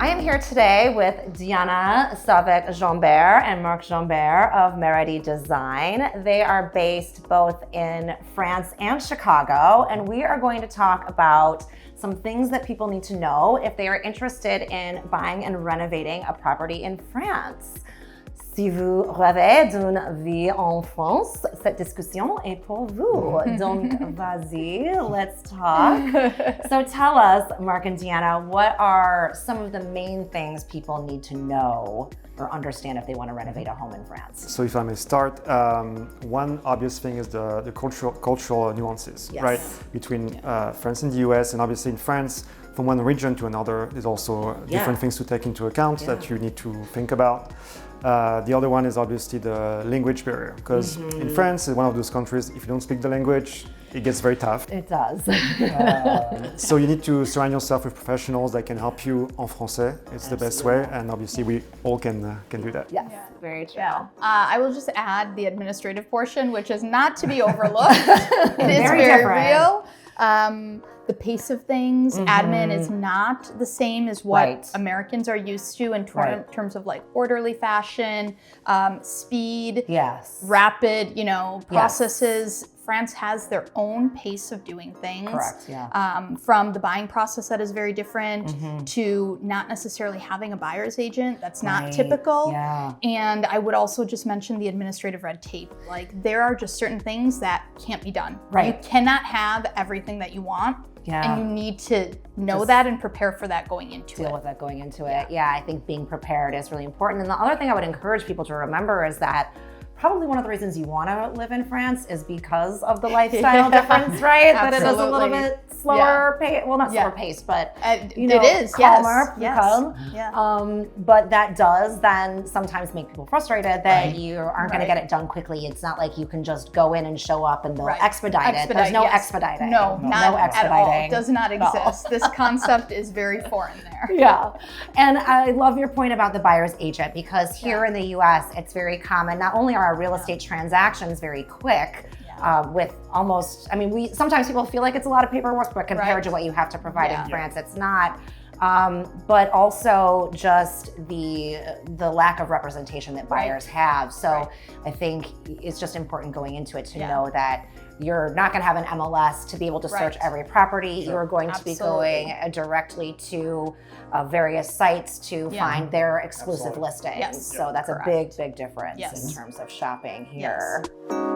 I am here today with Dijana Savek-Jambert and Marc Jambert of MAREDI Design. They are based both in France and Chicago, and we are going to talk about some things that people need to know if they are interested in buying and renovating a property in France. Si vous rêvez d'une vie en France, cette discussion est pour vous. Donc, vas-y, let's talk. So tell us, Marc and Dijana, what are some of the main things people need to know or understand if they want to renovate a home in France? So if I may start, one obvious thing is the cultural nuances, Yes. right? Between France and the US, and obviously in France, from one region to another, there's also different things to take into account that you need to think about. The other one is obviously the language barrier, because in France, it's one of those countries, if you don't speak the language, it gets very tough. It does. So you need to surround yourself with professionals that can help you en français. It's the best way, and obviously we all can do that. Yes, very true. Yeah. I will just add the administrative portion, which is not to be overlooked. It is Very very different. real. The pace of things, admin is not the same as what Americans are used to in terms of like orderly fashion, speed, rapid, processes. France has their own pace of doing things. Correct, yeah. From the buying process that is very different to not necessarily having a buyer's agent. That's not typical. Yeah. And I would also just mention the administrative red tape. Like there are just certain things that can't be done. Right. You cannot have everything that you want. Yeah. And you need to know that and prepare for that going into Deal with that going into it. Yeah, I think being prepared is really important. And the other thing I would encourage people to remember is that probably one of the reasons you want to live in France is because of the lifestyle difference, right? That it is a little bit slower pace. Well, not slower pace, but it is calmer. yes. But that does then sometimes make people frustrated that you aren't going to get it done quickly. It's not like you can just go in and show up and they'll expedite it. There's no expediting. No, not no at all. It expediting. does not exist. This concept is very foreign there. Yeah. And I love your point about the buyer's agent, because here in the US, it's very common. Not only are our real estate transactions very quick, with almost, sometimes people feel like it's a lot of paperwork, but compared to what you have to provide in France, it's not. But also just the lack of representation that buyers have. So I think it's just important going into it to know that you're not going to have an MLS to be able to search every property. You're going to be going directly to various sites to find their exclusive listings. So that's a big, big difference in terms of shopping here. Yes.